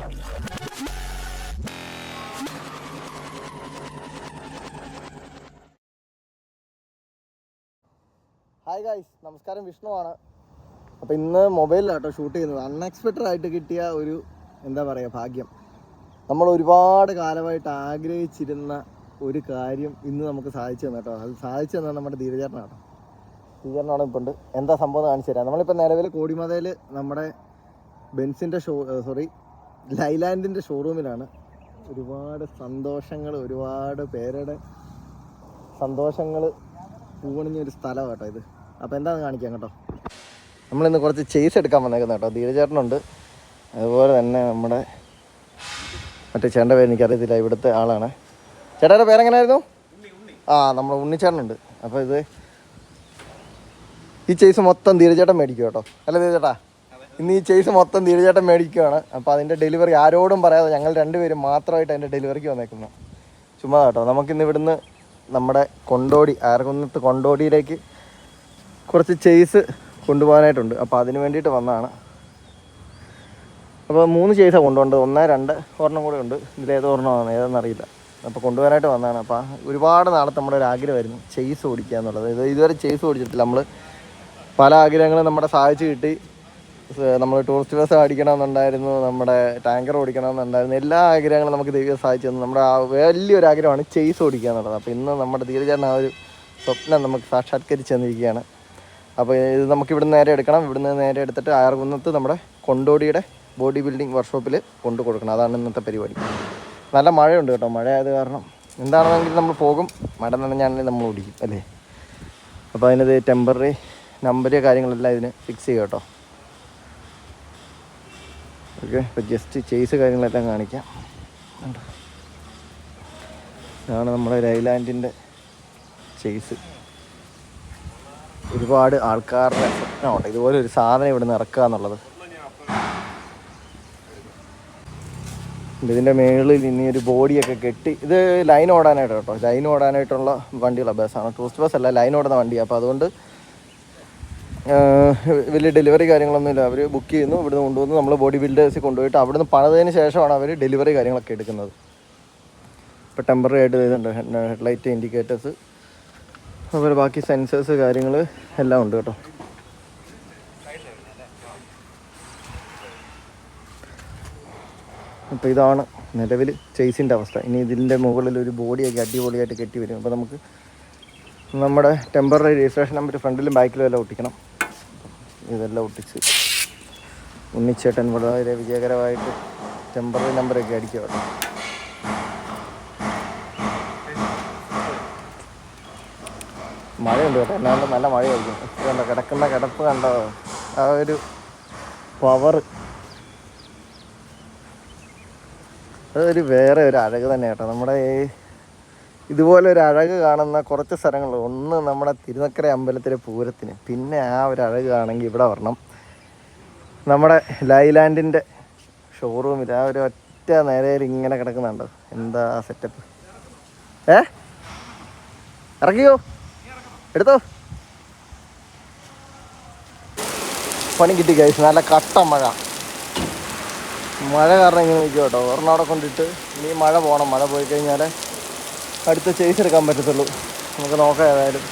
Hi guys, നമസ്കാരം. വിഷ്ണുവാണ്. അപ്പോൾ ഇന്ന് മൊബൈലിലാട്ടോ ഷൂട്ട് ചെയ്യുന്നത്. അൺഎക്സ്പെക്റ്റഡ് ആയിട്ട് കിട്ടിയ ഒരു എന്താ പറയുക ഭാഗ്യം. നമ്മൾ ഒരുപാട് കാലമായിട്ട് ആഗ്രഹിച്ചിരുന്ന ഒരു കാര്യം ഇന്ന് നമുക്ക് സാധിച്ചു തന്നെ കേട്ടോ. അത് സാധിച്ചു തന്നാൽ നമ്മുടെ ധീരചേട്ടനാട്ടോ. ധീരചേട്ടനാണ് ഇപ്പോൾ ഉണ്ട്. എന്താ സംഭവം എന്ന് കാണിച്ചു തരാം. നമ്മളിപ്പോൾ നിലവിൽ കോടിമതയിൽ നമ്മുടെ ബെൻസിൻ്റെ ലൈലാൻഡിൻ്റെ ഷോറൂമിലാണ്. ഒരുപാട് സന്തോഷങ്ങൾ, ഒരുപാട് പേരുടെ സന്തോഷങ്ങൾ പൂണിഞ്ഞൊരു സ്ഥലമാണ് കേട്ടോ ഇത്. അപ്പോൾ എന്താണെന്ന് കാണിക്കാം കേട്ടോ. നമ്മളിന്ന് കുറച്ച് ചേസ് എടുക്കാൻ വന്നേക്കുന്നത് കേട്ടോ. ധീരചേട്ടനുണ്ട്, അതുപോലെ തന്നെ നമ്മുടെ മറ്റേ ചേട്ടൻ്റെ പേര് എനിക്കറിയത്തില്ല, ഇവിടുത്തെ ആളാണ്. ചേട്ടായുടെ പേരെങ്ങനെയായിരുന്നു? നമ്മുടെ ഉണ്ണിച്ചേട്ടനുണ്ട്. അപ്പോൾ ഈ ചേസ് മൊത്തം ധീരചേട്ടൻ മേടിക്കും കേട്ടോ. അല്ല ധീരചേട്ടാ, ഇന്ന് ഈ ചേസ് മൊത്തം ധീരചേട്ടൻ മേടിക്കുകയാണ്. അപ്പോൾ അതിൻ്റെ ഡെലിവറി ആരോടും പറയാതെ ഞങ്ങൾ രണ്ടുപേരും മാത്രമായിട്ട് അതിൻ്റെ ഡെലിവറിക്ക് വന്നേക്കുന്നത്. ചുമ്മാ കേട്ടോ. നമുക്കിന്ന് ഇവിടുന്ന് നമ്മുടെ ആർകുന്നത്ത് കൊണ്ടോടിയിലേക്ക് കുറച്ച് ചേസ് കൊണ്ടുപോകാനായിട്ടുണ്ട്. അപ്പോൾ അതിന് വേണ്ടിയിട്ട് വന്നതാണ്. അപ്പോൾ 3 ചേസാണ് കൊണ്ടുപോകേണ്ടത്. 1, 2 ഒരെണ്ണം കൂടെ ഉണ്ട്. ഇതിലേതൊരെണ്ണമാണ് ഏതെന്നറിയില്ല. അപ്പോൾ കൊണ്ടുപോകാനായിട്ട് വന്നതാണ്. അപ്പോൾ ഒരുപാട് നാളത്തെ നമ്മുടെ ഒരു ആഗ്രഹമായിരുന്നു ചേസ് ഓടിക്കുക എന്നുള്ളത്. ഇതുവരെ ചേസ് ഓടിച്ചിട്ടില്ല. നമ്മൾ പല ആഗ്രഹങ്ങളും നമ്മുടെ സാധിച്ചു കിട്ടി. നമ്മൾ ടൂറിസ്റ്റ് ബസ് ഓടിക്കണമെന്നുണ്ടായിരുന്നു, നമ്മുടെ ടാങ്കർ ഓടിക്കണമെന്നുണ്ടായിരുന്നു. എല്ലാ ആഗ്രഹങ്ങളും നമുക്ക് ദൈവം സാധിച്ചു തന്നു. നമ്മുടെ വലിയൊരു ആഗ്രഹമാണ് ചേസ് ഓടിക്കുക എന്നുള്ളത്. അപ്പോൾ ഇന്ന് നമ്മുടെ ധീരചേട്ടൻ ആ ഒരു സ്വപ്നം നമുക്ക് സാക്ഷാത്കരിച്ച് തന്നിരിക്കുകയാണ്. അപ്പോൾ ഇത് നമുക്ക് ഇവിടുന്ന് നേരെ എടുക്കണം. ഇവിടുന്ന് നേരെ എടുത്തിട്ട് ആർകുന്നത്ത് നമ്മുടെ കൊണ്ടോടിയുടെ ബോഡി ബിൽഡിംഗ് വർക്ക്ഷോപ്പിൽ കൊണ്ടു കൊടുക്കണം. അതാണ് ഇന്നത്തെ പരിപാടി. നല്ല മഴയുണ്ട് കേട്ടോ. മഴയായത് കാരണം എന്താണെന്നെങ്കിൽ നമ്മൾ പോകും, മഴ നനഞ്ഞാണെങ്കിൽ നമ്മൾ ഓടിക്കും അല്ലേ. അപ്പോൾ അതിനത് ടെമ്പററി നമ്പർ കാര്യങ്ങളെല്ലാം ഇതിന് ഫിക്സ് ചെയ്യുക കേട്ടോ. ഓക്കെ, ഇപ്പോൾ ജസ്റ്റ് ചേസ് കാര്യങ്ങളെല്ലാം കാണിക്കാം. ഇതാണ് നമ്മുടെ ലൈലാൻഡിൻ്റെ ചേസ്. ഒരുപാട് ആൾക്കാരുടെ സ്വപ്നമുണ്ട് ഇതുപോലെ ഒരു സാധനം ഇവിടെ നിന്ന് ഇറക്കുക എന്നുള്ളത്. ഇതിൻ്റെ മുകളിൽ ഇനി ഒരു ബോഡിയൊക്കെ കെട്ടി, ഇത് ലൈൻ ഓടാനായിട്ട് കേട്ടോ. ലൈൻ ഓടാനായിട്ടുള്ള വണ്ടിയുള്ള ബസ്സാണ്, ടൂറിസ്റ്റ് ബസ് അല്ല, ലൈൻ ഓടുന്ന വണ്ടിയാണ്. അപ്പോൾ അതുകൊണ്ട് വലിയ ഡെലിവറി കാര്യങ്ങളൊന്നുമില്ല. അവർ ബുക്ക് ചെയ്യുന്നു, ഇവിടുന്ന് കൊണ്ടുവന്ന് നമ്മൾ ബോഡി ബിൽഡേഴ്സിൽ കൊണ്ടുപോയിട്ട് അവിടുന്ന് പണിതതിന് ശേഷമാണ് അവർ ഡെലിവറി കാര്യങ്ങളൊക്കെ എടുക്കുന്നത്. ഇപ്പോൾ ടെമ്പററി ആയിട്ട് ഇതുണ്ട്, ഹെഡ്ലൈറ്റ്, ഇൻഡിക്കേറ്റേഴ്സ്, അതുപോലെ ബാക്കി സെൻസേഴ്സ് കാര്യങ്ങൾ എല്ലാം ഉണ്ട് കേട്ടോ. അപ്പോൾ ഇതാണ് നിലവിൽ ചേസിൻ്റെ അവസ്ഥ. ഇനി ഇതിൻ്റെ മുകളിൽ ഒരു ബോഡിയൊക്കെ അടിപൊളിയായിട്ട് കെട്ടി വരും. അപ്പോൾ നമുക്ക് നമ്മുടെ ടെമ്പററി രജിസ്ട്രേഷൻ നമ്പർ ഫ്രണ്ടിലും ബാക്കിലും എല്ലാം ഒട്ടിക്കണം. ഇതെല്ലാം ഒട്ടിച്ച് ഉണ്ണിച്ചേട്ടൻ വളരെ വിജയകരമായിട്ട് ടെമ്പററി നമ്പറൊക്കെ അടിക്കുക കേട്ടോ. മഴയുണ്ട് കേട്ടോ, എന്നാണ്ട് നല്ല മഴയായിരിക്കും. കണ്ടോ കിടക്കുന്ന കിടപ്പ് കണ്ടോ, ആ ഒരു പവർ, അതൊരു വേറെ ഒരു അഴക് തന്നെ കേട്ടോ. നമ്മുടെ ഇതുപോലെ ഒരു അഴക് കാണുന്ന കുറച്ച് സ്ഥലങ്ങൾ, ഒന്ന് നമ്മുടെ തിരുനക്കര അമ്പലത്തിലെ പൂരത്തിന്, പിന്നെ ആ ഒരു അഴക് കാണണമെങ്കിൽ ഇവിടെ വരണം. നമ്മുടെ ലൈലാൻഡിൻ്റെ ഷോറൂമിൽ ആ ഒരു ഒറ്റ നേരയിൽ ഇങ്ങനെ കിടക്കുന്നുണ്ടോ, എന്താ സെറ്റപ്പ്. ഇറക്കിയോ, എടുത്തോ. പണി കിട്ടി ഗൈസ്. നല്ല കട്ട മഴ കാരണം ഇങ്ങനെ നിൽക്കും കേട്ടോ. ഒരെണ്ണം അവിടെ കൊണ്ടിട്ട് ഇനി മഴ പോകണം. മഴ പോയി കഴിഞ്ഞാൽ അടുത്ത ചേസ് എടുക്കാൻ പറ്റത്തുള്ളൂ. നമുക്ക് നോക്കാം ഏതായാലും.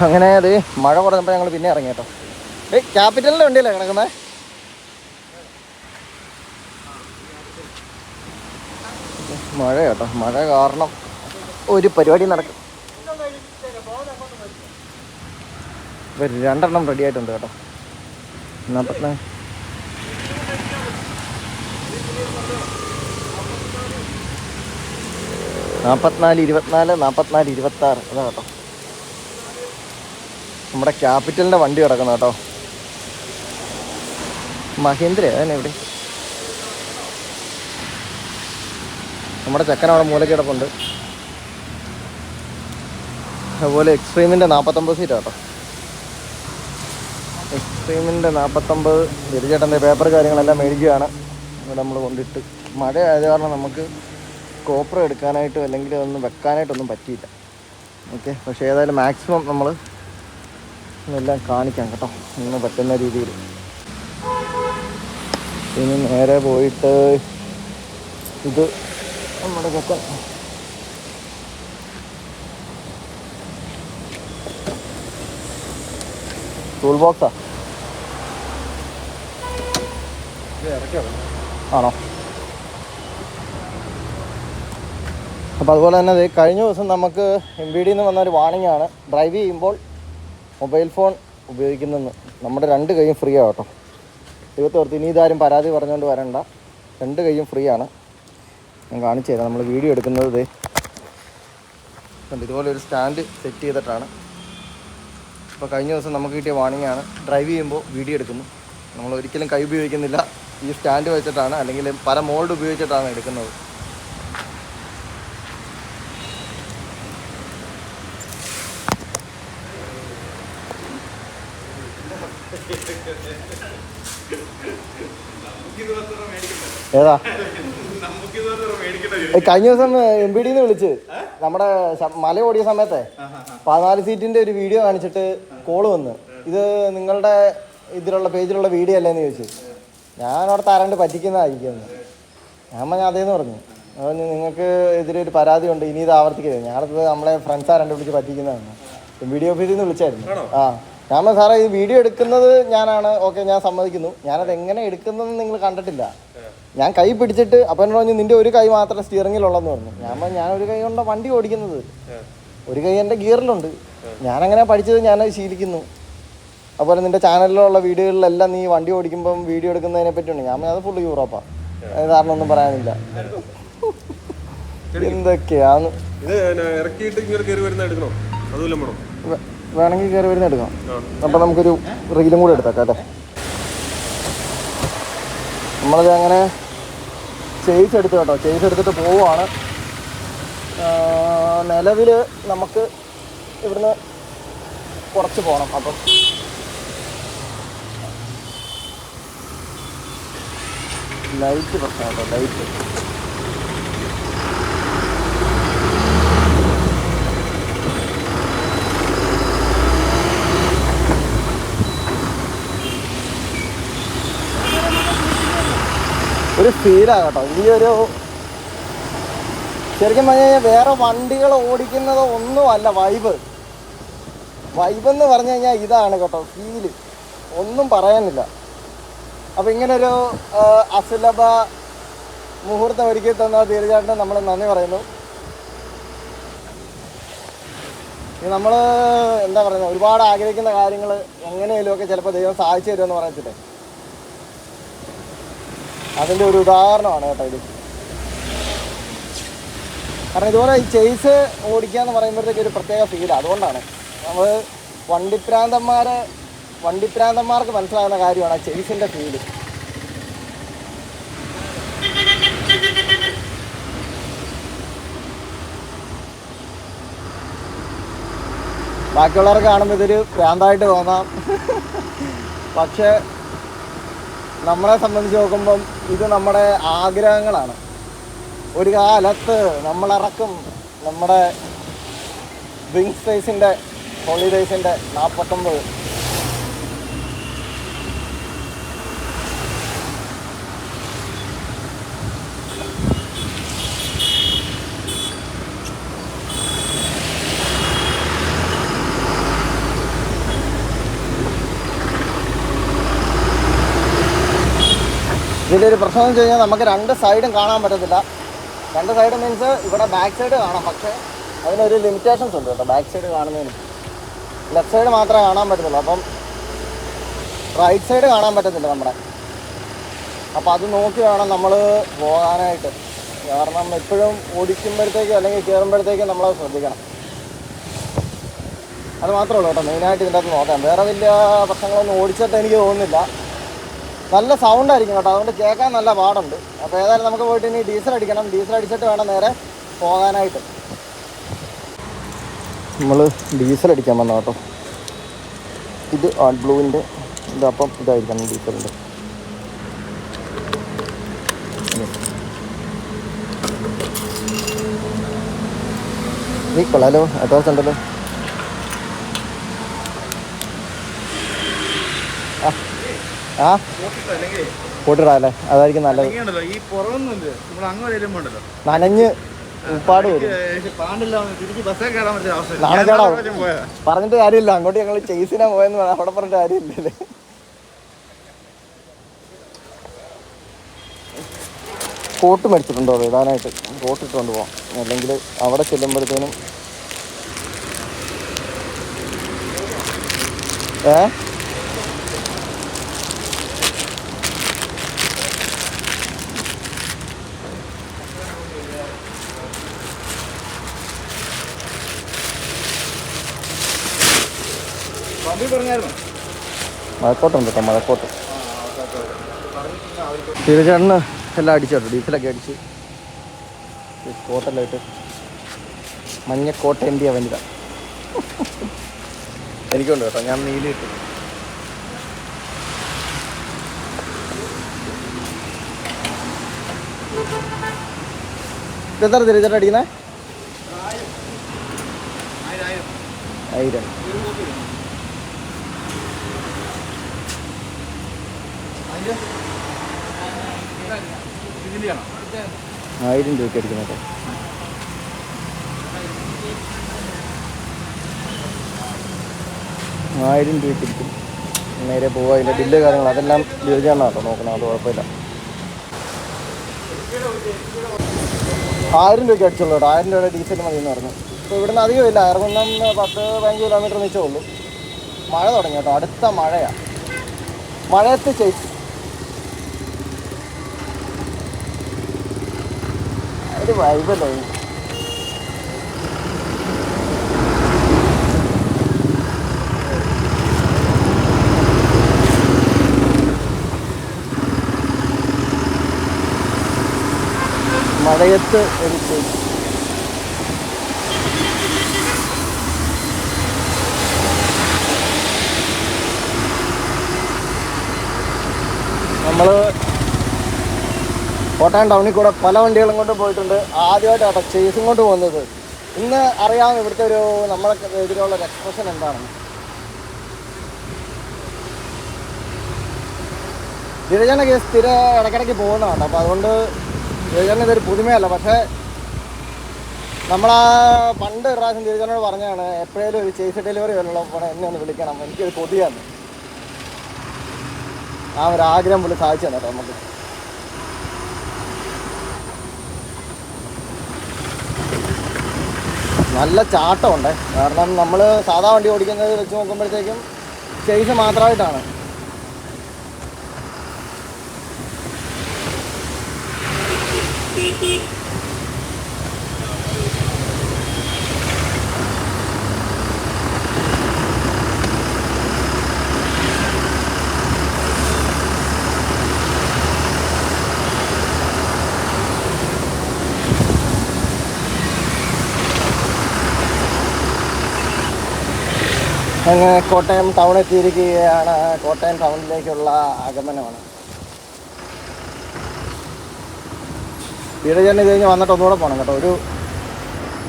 അങ്ങനെ അത് മഴ കുറഞ്ഞപ്പോൾ ഞങ്ങൾ പിന്നെ ഇറങ്ങി കേട്ടോ. ക്യാപിറ്റലിൻ്റെ വണ്ടിയല്ലേ കിടക്കുന്നത്? മഴ കേട്ടോ, മഴ കാരണം ഒരു പരിപാടി നടക്കും. ഇപ്പോൾ 2 എണ്ണം റെഡി ആയിട്ടുണ്ട് കേട്ടോ. 44, 24, 44, 26 അതാ കേട്ടോ. നമ്മുടെ ക്യാപിറ്റലിൻ്റെ വണ്ടി കിടക്കുന്നു കേട്ടോ. മഹീന്ദ്ര അതന്നെ ഇവിടെ. നമ്മുടെ ചെക്കൻ അവിടെ മൂലയ്ക്ക് കിടപ്പുണ്ട്. അതുപോലെ എക്സ്ട്രീമിൻ്റെ 49 സീറ്റ് കേട്ടോ. എക്സ്ട്രീമിൻ്റെ 49 ഗിരിചേട്ടൻ്റെ പേപ്പർ കാര്യങ്ങളെല്ലാം മേടിക്കുകയാണ്. ഇവിടെ നമ്മൾ കൊണ്ടിട്ട് മഴ ആയത് കാരണം നമുക്ക് കോപ്പർ എടുക്കാനായിട്ടോ അല്ലെങ്കിൽ ഒന്നും വെക്കാനായിട്ടൊന്നും പറ്റിയില്ല. ഓക്കെ. പക്ഷേ ഏതായാലും മാക്സിമം നമ്മൾ എല്ലാം കാണിക്കാം കേട്ടോ, ഇന്ന് പറ്റുന്ന രീതിയിൽ. ഇനി നേരെ പോയിട്ട് ഇത് നമ്മുടെ ചെക്കൻ ടൂൾ ബോക്സാ ആണോ? അപ്പോൾ അതുപോലെ തന്നെ കഴിഞ്ഞ ദിവസം നമുക്ക് MVD നിന്ന് വന്നൊരു വാണിംഗ് ആണ്, ഡ്രൈവ് ചെയ്യുമ്പോൾ മൊബൈൽ ഫോൺ ഉപയോഗിക്കുന്നതെന്ന്. നമ്മുടെ 2 കൈയും ഫ്രീ ആണ് കേട്ടോ. ദൈവത്തോർത്ത് ഇനി ഇതാരും പരാതി പറഞ്ഞുകൊണ്ട് വരണ്ട, 2 കൈയും ഫ്രീ ആണ്. ഞാൻ കാണിച്ചു തരാം. നമ്മൾ വീഡിയോ എടുക്കുന്നത് ഇതുപോലെ ഒരു സ്റ്റാൻഡ് സെറ്റ് ചെയ്തിട്ടാണ്. അപ്പോൾ കഴിഞ്ഞ ദിവസം നമുക്ക് കിട്ടിയ വാണിംഗ് ആണ്, ഡ്രൈവ് ചെയ്യുമ്പോൾ വീഡിയോ എടുക്കുന്നു. നമ്മൾ ഒരിക്കലും കൈ ഉപയോഗിക്കുന്നില്ല, ഈ സ്റ്റാൻഡ് വെച്ചിട്ടാണ്, അല്ലെങ്കിൽ പല മോൾഡ് ഉപയോഗിച്ചിട്ടാണ് എടുക്കുന്നത്. ഏതാ കഴിഞ്ഞ ദിവസം MVD നിന്ന് വിളിച്ച് നമ്മുടെ മല ഓടിയ സമയത്തെ 14 സീറ്റിന്റെ ഒരു വീഡിയോ കാണിച്ചിട്ട് കോള് വന്ന്, ഇത് നിങ്ങളുടെ ഇതിലുള്ള പേജിലുള്ള വീഡിയോ അല്ലേന്ന് ചോദിച്ചു. ഞാൻ അവിടെ തരാണ്ട് പറ്റിക്കുന്നതായിരിക്കുമെന്ന് ഞാൻ അതേന്ന് പറഞ്ഞു. നിങ്ങൾക്ക് എതിരൊരു പരാതി ഉണ്ട്, ഇനി ഇത് ആവർത്തിക്കരുത്. ഞങ്ങളത് നമ്മളെ ഫ്രണ്ട്സ് ആരണ്ട് വിളിച്ച് പറ്റിക്കുന്നതാണ്. MVD ഓഫീസിൽ നിന്ന് വിളിച്ചായിരുന്നു. ഞാൻ സാറേ ഈ വീഡിയോ എടുക്കുന്നത് ഞാനാണ്, ഓക്കെ ഞാൻ സമ്മതിക്കുന്നു. ഞാനത് എങ്ങനെ എടുക്കുന്നതെന്ന് നിങ്ങൾ കണ്ടിട്ടില്ല. ഞാൻ കൈ പിടിച്ചിട്ട് അപ്പം എന്നോട് പറഞ്ഞു നിൻ്റെ ഒരു കൈ മാത്രം സ്റ്റിയറിങ്ങിലുള്ളതെന്ന് പറഞ്ഞു. ഞാൻ ഒരു കൈ കൊണ്ടാണ് വണ്ടി ഓടിക്കുന്നത്, ഒരു കൈ എൻ്റെ ഗിയറിലുണ്ട്. ഞാനങ്ങനെ പഠിച്ചത്, ഞാനത് ശീലിക്കുന്നു. അതുപോലെ നിൻ്റെ ചാനലിലുള്ള വീഡിയോകളിലെല്ലാം നീ വണ്ടി ഓടിക്കുമ്പം വീഡിയോ എടുക്കുന്നതിനെ പറ്റിയുണ്ട്. ഞാൻ അത് ഫുള്ള് യൂറോപ്പാണ്, കാരണം ഒന്നും പറയാനില്ല. എന്തൊക്കെയാണ് വേണമെങ്കിൽ കയറി വരുന്ന എടുക്കാം. അപ്പം നമുക്കൊരു റീലും കൂടെ എടുത്തേക്കാം അല്ലേ. നമ്മളത് അങ്ങനെ ചേസ് എടുത്ത് കേട്ടോ, ചേസ് എടുത്തിട്ട് പോവുകയാണ്. നിലവിൽ നമുക്ക് ഇവിടുന്ന് കുറച്ച് പോകണം. അപ്പം ലൈറ്റ് പ്രശ്നം കേട്ടോ, ലൈറ്റ് ഒരു ഫീലാണ് കേട്ടോ. ഈ ഒരു ശരിക്കും പറഞ്ഞു കഴിഞ്ഞാൽ വേറെ വണ്ടികൾ ഓടിക്കുന്നത് ഒന്നുമല്ല വൈബ് എന്ന് പറഞ്ഞു കഴിഞ്ഞാൽ ഇതാണ് കേട്ടോ ഫീല്, ഒന്നും പറയാനില്ല. അപ്പം ഇങ്ങനൊരു അസുലഭ മുഹൂർത്തം ഒരുക്കി തന്ന തീർച്ചയായിട്ടും നമ്മൾ നന്ദി പറയുന്നു. നമ്മൾ എന്താ പറയുന്നത്, ഒരുപാട് ആഗ്രഹിക്കുന്ന കാര്യങ്ങൾ എങ്ങനെയെങ്കിലും ഒക്കെ ചിലപ്പോൾ ദൈവം സാധിച്ചു തരുമെന്ന് പറയത്തില്ലേ, അതിൻ്റെ ഒരു ഉദാഹരണമാണ് കേട്ടോ ഇത്. കാരണം ഇതുപോലെ ഈ ചേസ് ഓടിക്കുക എന്ന് പറയുമ്പോഴത്തേക്ക് ഒരു പ്രത്യേക ഫീലാണ്. അതുകൊണ്ടാണ് നമ്മൾ വണ്ടിപ്രാന്തന്മാർക്ക് മനസ്സിലാകുന്ന കാര്യമാണ് ചേസിൻ്റെ ഫീല്. ബാക്കിയുള്ളവർക്ക് കാണുമ്പോൾ ഇതൊരു ഭ്രാന്തായിട്ട് തോന്നാം, പക്ഷേ നമ്മളെ സംബന്ധിച്ച് നോക്കുമ്പം ഇത് നമ്മുടെ ആഗ്രഹങ്ങളാണ്. ഒരു കാലത്ത് നമ്മളിറക്കും നമ്മുടെ വിങ്സ് റേസിൻ്റെ ഹോളിഡേയ്സിൻ്റെ 49. ഇതിൻ്റെ ഒരു പ്രശ്നം എന്ന് വെച്ച് കഴിഞ്ഞാൽ നമുക്ക് 2 സൈഡും കാണാൻ പറ്റത്തില്ല. 2 സൈഡ് മീൻസ് ഇവിടെ ബാക്ക് സൈഡ് കാണാം, പക്ഷേ അതിനൊരു ലിമിറ്റേഷൻസ് ഉണ്ട് കേട്ടോ. ബാക്ക് സൈഡ് കാണുന്നതിന് ലെഫ്റ്റ് സൈഡ് മാത്രമേ കാണാൻ പറ്റത്തുള്ളൂ. അപ്പം റൈറ്റ് സൈഡ് കാണാൻ പറ്റത്തില്ല നമ്മുടെ. അപ്പോൾ അത് നോക്കി വേണം നമ്മൾ പോകാനായിട്ട്. കാരണം എപ്പോഴും ഓടിക്കുമ്പോഴത്തേക്കും അല്ലെങ്കിൽ കയറുമ്പോഴത്തേക്കും നമ്മളത് ശ്രദ്ധിക്കണം. അത് മാത്രമേ ഉള്ളൂ കേട്ടോ മെയിനായിട്ട് ഇതിൻ്റെ അകത്ത് നോക്കാം. വേറെ വലിയ പ്രശ്നങ്ങളൊന്നും ഓടിച്ചിട്ട് എനിക്ക് തോന്നുന്നില്ല. നല്ല സൗണ്ടായിരിക്കും കേട്ടോ, അതുകൊണ്ട് കേൾക്കാൻ നല്ല പാടുണ്ട്. അപ്പോൾ ഏതായാലും നമുക്ക് പോയിട്ട് ഇനി ഡീസൽ അടിക്കണം. ഡീസൽ അടിച്ചിട്ട് വേണം നേരെ പോകാനായിട്ട്. നമ്മൾ ഡീസൽ അടിക്കാൻ വന്ന കേട്ടോ. ഇത് ആർട്ട് ബ്ലൂവിൻ്റെ ഇത്, അപ്പം ഇതായിരിക്കണം ഡീസലിൻ്റെ. നീ കൊള്ളാലോ, ടോർച്ച് ഉണ്ടല്ലോ. ആ കൂട്ടിടാ അല്ലേ, അതായിരിക്കും നല്ലത്. നനഞ്ഞ് ഉപ്പാട് വരും. നാണക്കേടാവും. പറഞ്ഞിട്ട് കാര്യമില്ല, അങ്ങോട്ട് ഞങ്ങൾ ചേസിനാ പോയെന്ന് അവിടെ പറഞ്ഞിട്ട് കാര്യമില്ലല്ലേ. കോട്ട് മേടിച്ചിട്ടുണ്ടോ അത് ഇടാനായിട്ട്? കോട്ട് ഇട്ടുകൊണ്ട് പോകാം, അല്ലെങ്കിൽ അവിടെ ചെല്ലുമ്പോഴത്തേനും മഴക്കോട്ടുണ്ട് കേട്ടോ, മഴക്കോട്ട്. തിരുചേട്ടന് എല്ലാം അടിച്ചു കേട്ടോ, ഡീസലൊക്കെ അടിച്ച് കോട്ടെല്ലാം ഇട്ട് മഞ്ഞക്കോട്ടേൻ്റെ വനിത. എനിക്കുണ്ട് കേട്ടോ, ഞാൻ നീലിട്ട്. ഇതെത്ര തിരുചേട്ടൻ അടിക്കുന്നേ? 1000. 1000 രൂപയ്ക്ക് അടിക്കണം കേട്ടോ. 1000 രൂപയ്ക്ക് അടിക്കും. നേരെ പോവുക. അതിൻ്റെ ബില്ല് കാര്യങ്ങൾ അതെല്ലാം തിരുചേട്ടനാണ് കേട്ടോ നോക്കണം, അത് കുഴപ്പമില്ല. 1000 രൂപയ്ക്ക് അടിച്ചുള്ളൂ കേട്ടോ. 1000 രൂപയുടെ ഡീസൽ മതി എന്ന് പറഞ്ഞു. ഇപ്പോൾ ഇവിടുന്ന് അധികം ഇല്ല, ഇറങ്ങുന്ന 10-15 കിലോമീറ്റർ നിച്ചേ ഉള്ളൂ. മഴ തുടങ്ങി കേട്ടോ, അടുത്ത മഴയാണ്. മഴയത്ത് ചേച്ചി ഒരു വൈബല്ലേ. മഴയത്ത് ഒരു ചേച്ചി. നമ്മൾ കോട്ടയം ടൗണിൽ കൂടെ പല വണ്ടികളും കൊണ്ട് പോയിട്ടുണ്ട്. ആദ്യമായിട്ടാണ് ചേസും കൊണ്ട് പോകുന്നത്. ഇന്ന് അറിയാം ഇവിടുത്തെ ഒരു നമ്മളെ എതിരെയുള്ള ഒരു എക്സ്പ്രഷൻ എന്താണെന്ന്. തിരുചേട്ടൻ്റെ കേസ് സ്ഥിരം ഇടയ്ക്കിടയ്ക്ക് പോകുന്നതാണ്. അപ്പോൾ അതുകൊണ്ട് തിരുചേട്ടൻ ഇതൊരു പുതുമയല്ല. പക്ഷേ നമ്മളാ പണ്ട് ഒരു പ്രാവശ്യം തിരുചേട്ടനോട് പറഞ്ഞാണ്, എപ്പോഴേലും ഒരു ചേസ് ഡെലിവറി വല്ലപ്പോൾ എന്നെ ഒന്ന് വിളിക്കണം, എനിക്കൊരു കൊതിയാണ്. ആ ഒരു ആഗ്രഹം പുള്ളി സാധിച്ചു തന്നെ കേട്ടോ നമുക്ക്. നല്ല ചാട്ടമുണ്ട്. കാരണം നമ്മൾ സാധാ വണ്ടി ഓടിക്കുന്നത് വെച്ച് നോക്കുമ്പോഴത്തേക്കും ചേസ് മാത്രമായിട്ടാണ്. അങ്ങനെ കോട്ടയം ടൗൺ എത്തിയിരിക്കുകയാണ്. കോട്ടയം ടൗണിലേക്കുള്ള ആഗമനമാണ്. തിരുചേട്ടൻ ഇത് കഴിഞ്ഞ് വന്നിട്ട് ഒന്നുകൂടെ പോകണം കേട്ടോ, ഒരു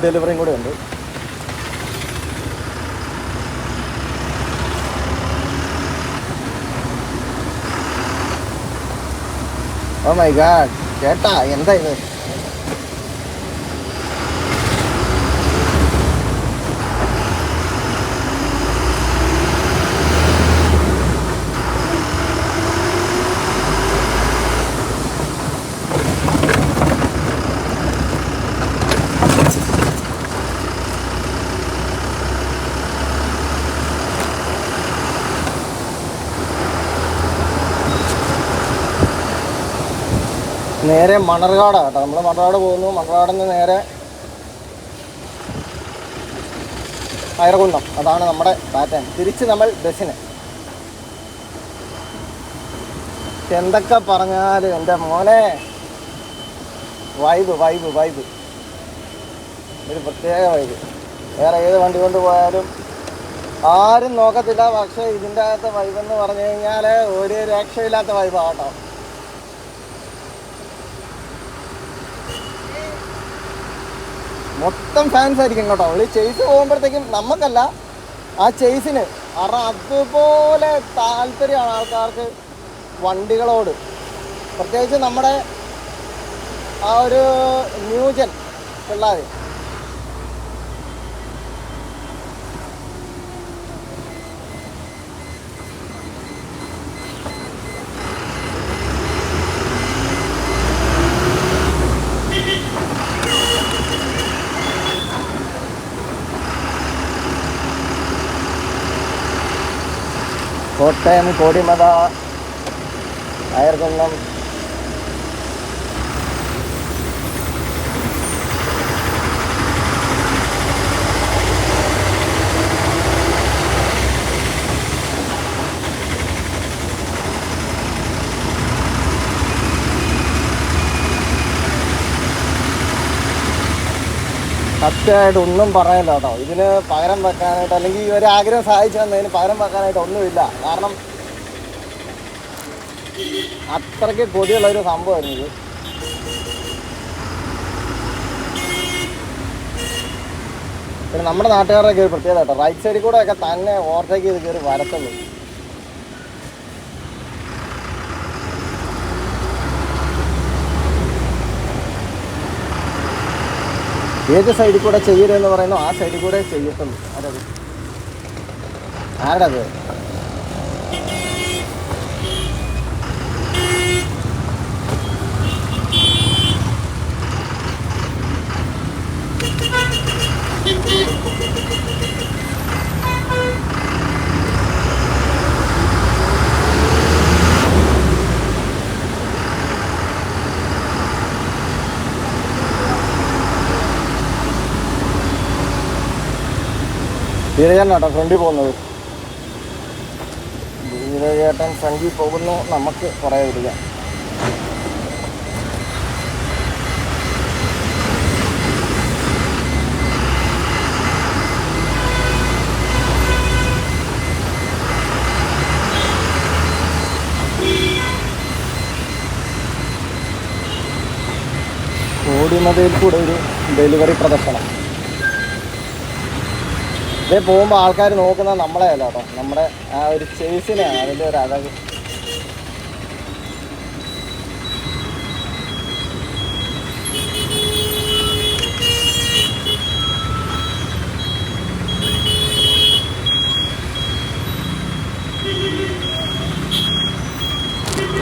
ഡെലിവറിയും കൂടെ ഉണ്ട്. ഓ മൈ ഗാഡ് ചേട്ടാ, എന്താ ഇത്? നേരെ മണർകാടാണ് കേട്ടോ. നമ്മൾ മണർകാട് പോകുന്നു. മണർകാടിൽ നിന്ന് നേരെ കയറകുന്നം. അതാണ് നമ്മുടെ പാറ്റേൺ. തിരിച്ച് നമ്മൾ ബസ്സിന്. എന്തൊക്കെ പറഞ്ഞാലും എൻ്റെ മോനെ വൈബ് വൈബ് വൈബ് ഒരു പ്രത്യേക വൈബ്. വേറെ ഏത് വണ്ടി കൊണ്ട് പോയാലും ആരും നോക്കത്തില്ല. പക്ഷേ ഇതിൻ്റെ അകത്ത് വൈബെന്ന് പറഞ്ഞു കഴിഞ്ഞാൽ ഒരു രക്ഷയില്ലാത്ത വൈബാണ് കേട്ടോ. മൊത്തം ഫാൻസ് ആയിരിക്കും കേട്ടോ. ഈ ചേസ് പോകുമ്പോഴത്തേക്കും നമുക്കല്ല, ആ ചേസിന്. കാരണം അതുപോലെ താല്പര്യമാണ് ആൾക്കാർക്ക് വണ്ടികളോട്. പ്രത്യേകിച്ച് നമ്മുടെ ആ ഒരു ന്യൂജൻ പിള്ളേർ. കോട്ടയം കോടിമത അയർകുന്നം സത്യമായിട്ട് ഒന്നും പറയാനില്ല കേട്ടോ. ഇതിന് പകരം വെക്കാനായിട്ട്, അല്ലെങ്കിൽ ഈ ഒരു ആഗ്രഹം സാധിച്ചു തന്നതിന് പകരം വെക്കാനായിട്ട് ഒന്നുമില്ല. കാരണം അത്രയ്ക്ക് കൊതിയുള്ളൊരു സംഭവമായിരുന്നു ഇത്. പിന്നെ നമ്മുടെ നാട്ടുകാരുടെ കയറി പ്രത്യേകത കേട്ടോ, റൈറ്റ് സൈഡിൽ കൂടെ ഒക്കെ തന്നെ ഓവർടേക്ക് ചെയ്ത് കയറി വരത്തുള്ളൂ. ഏത് സൈഡിൽ കൂടെ ചെയ്യരുതെന്ന് പറയുന്നു ആ സൈഡിൽ കൂടെ ചെയ്യത്തുള്ളൂ. ആരത് ആരടത്? ധീരചേട്ടൻ കേട്ടോ ഫ്രണ്ടിൽ പോകുന്നത്. ധീരചേട്ടൻ ഫ്രണ്ടിൽ പോകുന്നു, നമുക്ക് കുറേ വിളിക്കാം. കോടിമതയിൽ കൂടെ ഒരു ഡെലിവറി പ്രദർശനം. ഇതേ പോകുമ്പോൾ ആൾക്കാർ നോക്കുന്നത് നമ്മളെ അല്ല കേട്ടോ, നമ്മുടെ ആ ഒരു ചേസിനെയാണ്, അതിൻ്റെ ഒരു അഴക്.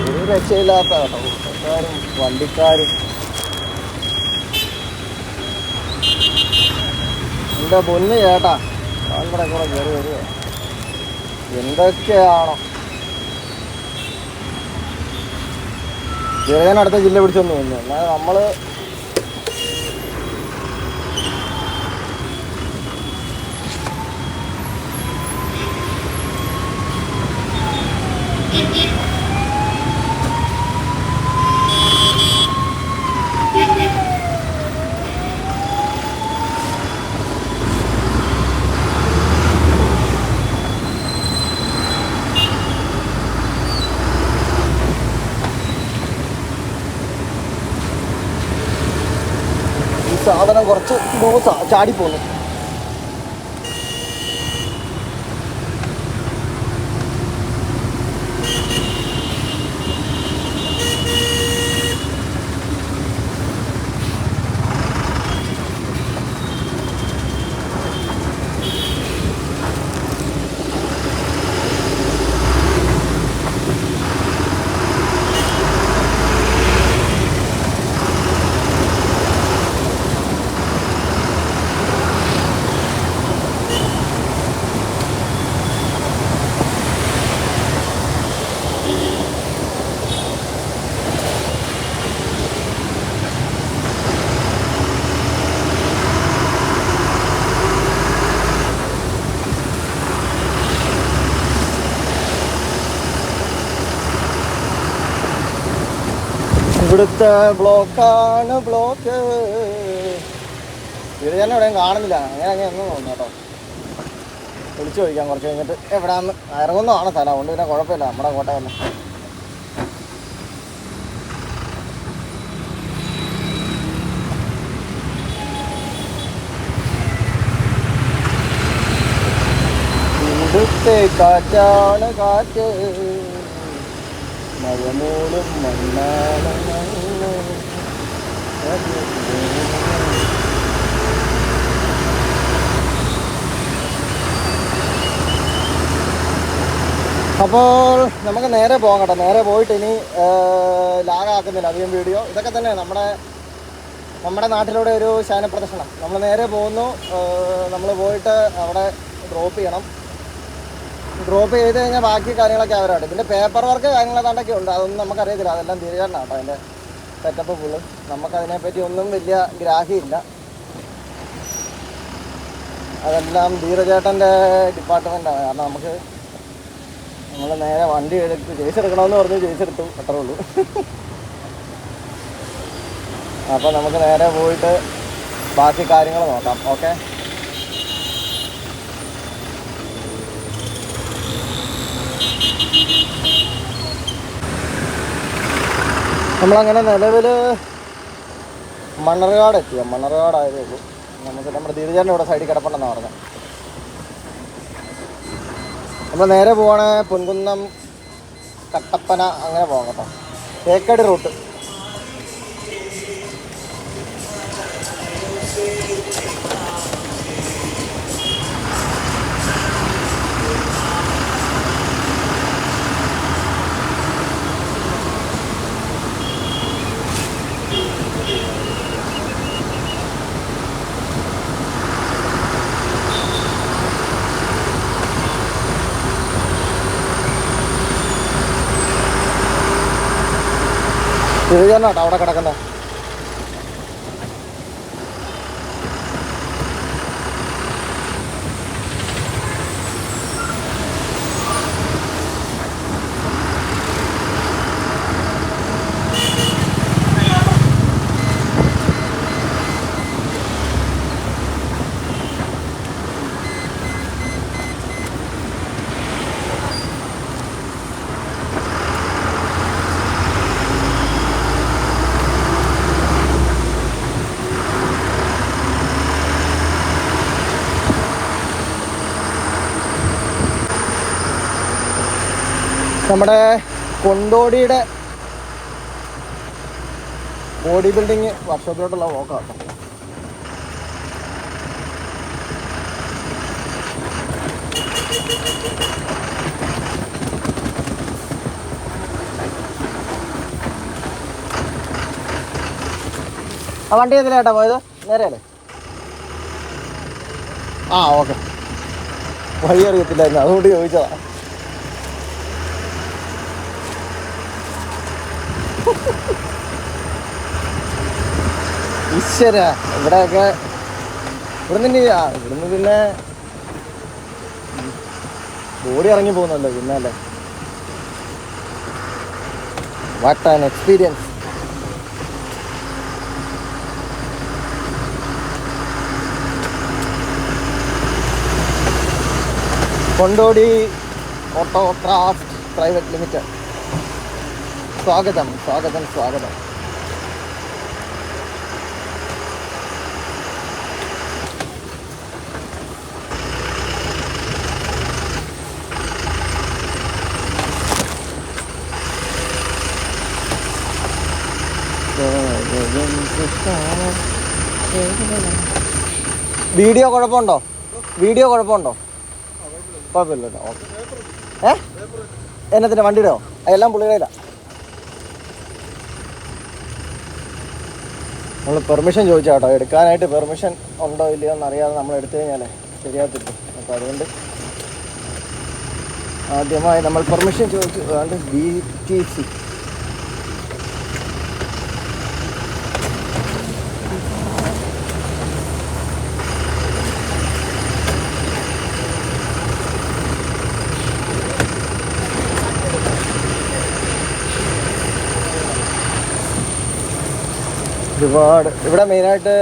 ഒരു രക്ഷയില്ലാത്ത കേട്ടോ കൂട്ടക്കാരും വണ്ടിക്കാരും. എൻ്റെ പൊന്ന് ചേട്ടാ, ഇവിടെ കൂടെ കയറി വരിക എന്തൊക്കെയാണോ. ജയൻ അടുത്ത ജില്ല പിടിച്ചൊന്നും തോന്നുന്നു. എന്നാൽ നമ്മൾ സാധനം കുറച്ച് ചാടിപ്പോന്നു. ഇവിടുത്തെ ബ്ലോക്കാണ് ബ്ലോക്ക്. ഇത് തന്നെ എവിടെയും കാണുന്നില്ല. അങ്ങനെ ഒന്നും തോന്നുന്നു കേട്ടോ. വിളിച്ചു ചോദിക്കാം കുറച്ച് കഴിഞ്ഞിട്ട് എവിടെയാന്ന്. ഇറങ്ങുന്നതാണ് സ്ഥലം, അതുകൊണ്ട് പിന്നെ കുഴപ്പമില്ല, നമ്മുടെ കോട്ടയല്ല. മണത്തെ കാറ്റാണ് കാറ്റ്, മഴമൂടും മണ്ണാണ് മണ്ണ്. അപ്പോൾ നമുക്ക് നേരെ പോകാം കേട്ടോ. നേരെ പോയിട്ട് ഇനി ലാഗാക്കുന്നില്ല അധികം വീഡിയോ. ഇതൊക്കെ തന്നെ നമ്മുടെ നാട്ടിലൂടെ ഒരു ശയനപ്രദർശനം. നമ്മൾ നേരെ പോകുന്നു. നമ്മൾ പോയിട്ട് അവിടെ ഡ്രോപ്പ് ചെയ്യണം. ഡ്രോപ്പ് ചെയ്ത് കഴിഞ്ഞാൽ ബാക്കി കാര്യങ്ങളൊക്കെ അവരാണ്. ഇതിൻ്റെ പേപ്പർ വർക്ക് കാര്യങ്ങളൊക്കെ ഉണ്ട്. അതൊന്നും നമുക്കറിയത്തില്ല. അതെല്ലാം ധീരചേട്ടനാണ് കേട്ടോ അതിൻ്റെ സെറ്റപ്പ് ഫുള്ള്. നമുക്കതിനെപ്പറ്റി ഒന്നും വലിയ ഗ്രാഹ്യമില്ല. അതെല്ലാം ധീരചേട്ടൻ്റെ ഡിപ്പാർട്ട്മെൻറ്റാണ്. കാരണം നമ്മൾ നേരെ വണ്ടി എടുത്ത് ജയിച്ചെടുക്കണമെന്ന് പറഞ്ഞ് ജയിച്ചെടുത്തു, അത്രേ ഉള്ളൂ. അപ്പോൾ നമുക്ക് നേരെ പോയിട്ട് ബാക്കി കാര്യങ്ങൾ നോക്കാം. ഓക്കെ, നമ്മളങ്ങനെ നിലവിൽ മണ്ണർകാട് എത്തിയോ. മണ്ണർകാടായതേ ഉള്ളൂ. നമുക്ക് നമ്മുടെ ധീരചേട്ടൻ്റെ ഇവിടെ സൈഡിൽ കിടപ്പുണ്ടെന്നാണ് പറഞ്ഞത്. നമ്മൾ നേരെ പോവാണ് പൊൻകുന്നം, കട്ടപ്പന അങ്ങനെ പോകാം കേട്ടോ. തേക്കടി റൂട്ട്. തിരിച്ചാട്ടോ അവിടെ കിടക്കുന്നത്. നമ്മുടെ കൊണ്ടോടിയുടെ ബോഡി ബിൽഡിങ് വർക്ക്ഷോപ്പിലോട്ടുള്ള പോക്കാട്ടോ. ആ വണ്ടി എന്തിനാട്ടോ പോയത്? നേരെയല്ലേ? ആ ഓക്കെ, വഴി അറിയത്തില്ലായിരുന്നു, അതുകൊണ്ട് ചോദിച്ചതാ. ഈശ്വര, ഇവിടെയൊക്കെ ഇവിടുന്ന് പിന്നെ ബോഡി ഇറങ്ങി പോകുന്നല്ലോ പിന്നെ അല്ലേ. What an experience. Kondotty autocraft private limited. സ്വാഗതം സ്വാഗതം സ്വാഗതം. വീഡിയോ കുഴപ്പമുണ്ടോ? കുഴപ്പമില്ല കേട്ടോ. ഓക്കെ. എന്നത്തിന് വണ്ടിയുടെയോ? എല്ലാം പുള്ളിയുടെ. നമ്മൾ പെർമിഷൻ ചോദിച്ചാൽ കേട്ടോ. എടുക്കാനായിട്ട് പെർമിഷൻ ഉണ്ടോ ഇല്ലയോ എന്നറിയാതെ നമ്മൾ എടുത്തു കഴിഞ്ഞാലേ ശരിയാകത്തില്ല. അപ്പോൾ അതുകൊണ്ട് ആദ്യമായി നമ്മൾ പെർമിഷൻ ചോദിച്ചു. അതുകൊണ്ട് BTC ഒരുപാട്. ഇവിടെ മെയിനായിട്ട്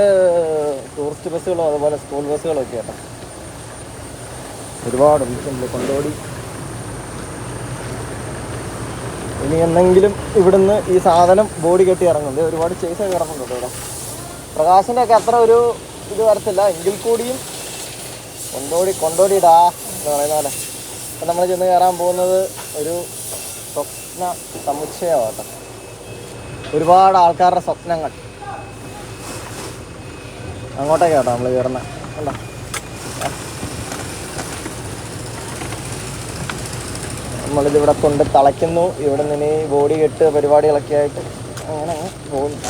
ടൂറിസ്റ്റ് ബസ്സുകളും അതുപോലെ സ്കൂൾ ബസ്സുകളും ഒക്കെ കേട്ടോ. ഒരുപാട് കൊണ്ടോടി. ഇനി എന്തെങ്കിലും ഇവിടുന്ന് ഈ സാധനം ബോഡി കെട്ടി ഇറങ്ങുന്നുണ്ട്. ഒരുപാട് ചേസൊക്കെ ഇറങ്ങുന്നുണ്ട് ഇവിടെ. പ്രകാശിൻ്റെ ഒക്കെ അത്ര ഒരു ഇത് വരത്തില്ല, എങ്കിൽ കൂടിയും കൊണ്ടോടിടാ എന്ന് പറയുന്ന പോലെ അപ്പം നമ്മൾ ചെന്ന് കയറാൻ പോകുന്നത് ഒരു സ്വപ്ന സമുച്ചയമാണ്. ഒരുപാട് ആൾക്കാരുടെ സ്വപ്നങ്ങൾ അങ്ങോട്ടേക്ക് കേട്ടോ നമ്മൾ കയറുന്നത്. കണ്ടോ, നമ്മളിതിവിടെ കൊണ്ട് തളയ്ക്കുന്നു. ഇവിടെ നിന്ന് ഇനി ബോഡി കെട്ട് പരിപാടികളൊക്കെ ആയിട്ട് അങ്ങനെ പോകുന്നു.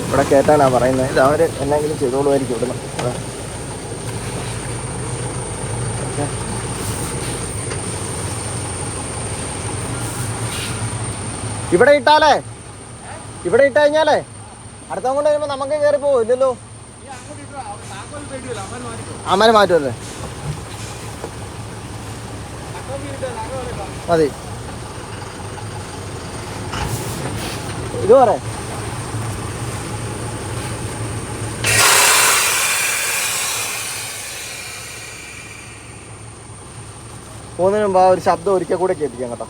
ഇവിടെ കയറ്റാനാണ് പറയുന്നത്. ഇത് അവർ എന്നെങ്കിലും ചെയ്തോളുമായിരിക്കും ഇവിടുന്ന്. ഇവിടെ ഇട്ടാലേ, ഇവിടെ ഇട്ട് കഴിഞ്ഞാലേ അടുത്ത കൊണ്ട് കഴിയുമ്പോൾ നമുക്ക് കയറി പോകും. ഇല്ലല്ലോ, അമ്മനെ മാറ്റുമല്ലേ? മതി. ഇത് പറ, പോകുന്നതിന് മുമ്പ് ആ ഒരു ശബ്ദം ഒരിക്കൽ കൂടെ കേൾപ്പിക്കാം കേട്ടോ.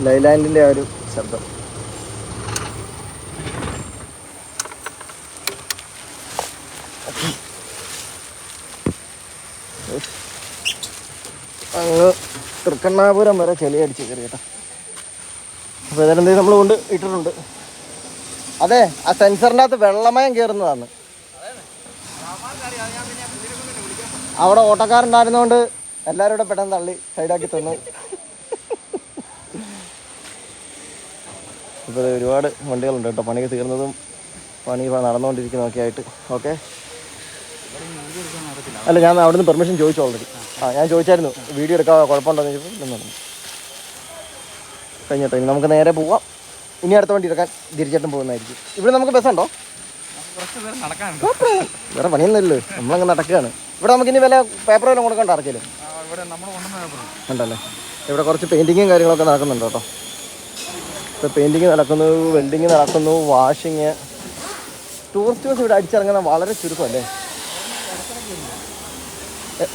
ലൈലാൻഡിൻ്റെ ആ ഒരു ശബ്ദം. അങ്ങ് തൃക്കണ്ണാപുരം വരെ ചെളിയടിച്ച് കയറി കേട്ടോ. അപ്പോൾ ഇതിലെന്തെങ്കിലും നമ്മൾ കൊണ്ട് ഇട്ടിട്ടുണ്ട്. അതെ, ആ സെൻസറിൻ്റെ അകത്ത് വെള്ളമയം കയറുന്നതാണ്. അവിടെ ഓട്ടക്കാരുണ്ടായിരുന്നതുകൊണ്ട് എല്ലാവരും കൂടെ പെട്ടെന്ന് തള്ളി സൈഡാക്കി തന്നു. ഇപ്പോൾ ഒരുപാട് വണ്ടികളുണ്ട് കേട്ടോ, പണി തീർന്നതും പണി നടന്നുകൊണ്ടിരിക്കുന്നതൊക്കെ ആയിട്ട്. ഓക്കെ, അല്ല ഞാൻ അവിടുന്ന് പെർമിഷൻ ചോദിച്ചു ഓൾറെഡി. ഞാൻ ചോദിച്ചായിരുന്നു വീഡിയോ എടുക്കാൻ കുഴപ്പമുണ്ടോയെന്ന് ചോദിച്ചപ്പോൾ ഇല്ലെന്ന് പറഞ്ഞു. കഴിഞ്ഞിട്ടോ, ഇനി നമുക്ക് നേരെ പോവാം. ഇനി അടുത്ത വണ്ടി എടുക്കാൻ തിരിച്ചേട്ടൻ പോകുന്നതായിരിക്കും. ഇവിടെ നമുക്ക് ബസ്സുണ്ടോ? വേറെ പണിയൊന്നുമില്ലല്ലോ, നമ്മളങ്ങ് നടക്കുകയാണ്. ഇവിടെ നമുക്കിനി വില പേപ്പർ വല്ലതും കൊടുക്കണ്ട ആർക്കെങ്കിലും ഉണ്ടല്ലേ? ഇവിടെ കുറച്ച് പെയിൻറ്റിങ്ങും കാര്യങ്ങളൊക്കെ നടക്കുന്നുണ്ട് കേട്ടോ. ഇപ്പോൾ പെയിൻറ്റിങ് നടക്കുന്നു, വെൽഡിങ് നടക്കുന്നു, വാഷിങ്. ടൂറിസ്റ്റ് ബസ് ഇവിടെ അടിച്ചിറങ്ങുന്ന വളരെ ചുരുക്കമല്ലേ?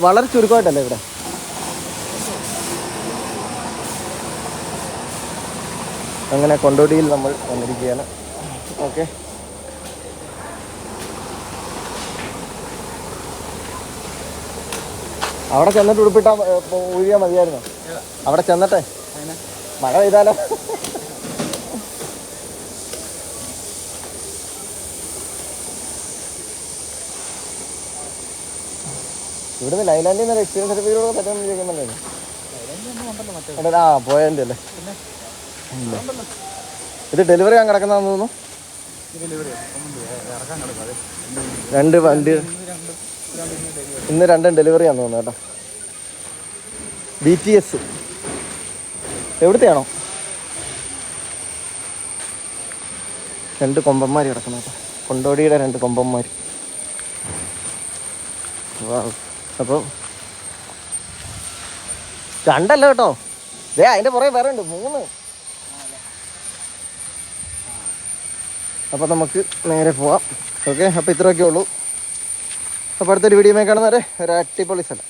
വളരെ ചുരുക്കമായിട്ടല്ലേ ഇവിടെ? അങ്ങനെ കൊണ്ടോടിയിൽ നമ്മൾ വന്നിരിക്കുകയാണ്. ഓക്കെ, അവിടെ ചെന്നിട്ട് ഉടുപ്പിട്ടാ ഊരിയാൽ മതിയായിരുന്നു. അവിടെ ചെന്നിട്ടെ മഴ പെയ്താലോ. ഇവിടുന്ന് ലൈലാൻഡിൽ നിന്ന് എക്സ്പീരിയൻസ് സർട്ടിഫിക്കറ്റ് പറ്റുമെന്ന് ചോദിക്കുന്നുണ്ടായിരുന്നു. ആ പോയതിൻ്റെ അല്ലേ? ഇത് ഡെലിവറി ഞാൻ കിടക്കുന്നതെന്ന് തോന്നുന്നു. രണ്ട് വണ്ടി ഇന്ന് രണ്ടും ഡെലിവറി ആണെന്ന് തോന്നുന്നു കേട്ടോ. BTS എവിടുത്തെയാണോ? രണ്ട് കൊമ്പന്മാർ കിടക്കുന്നു കേട്ടോ, കൊണ്ടോടിയുടെ രണ്ട് കൊമ്പന്മാർ. അപ്പോൾ രണ്ടല്ല കേട്ടോ, അതിൻ്റെ പുറകെ വേറെ ഉണ്ട് 3. അപ്പോൾ നമുക്ക് നേരെ പോവാം. ഓക്കെ, അപ്പോൾ ഇത്രയൊക്കെ ഉള്ളൂ. അപ്പോൾ അടുത്തൊരു വീഡിയോ കാണുന്നവരെ ഒരു അടിപൊളി സ്ഥലം.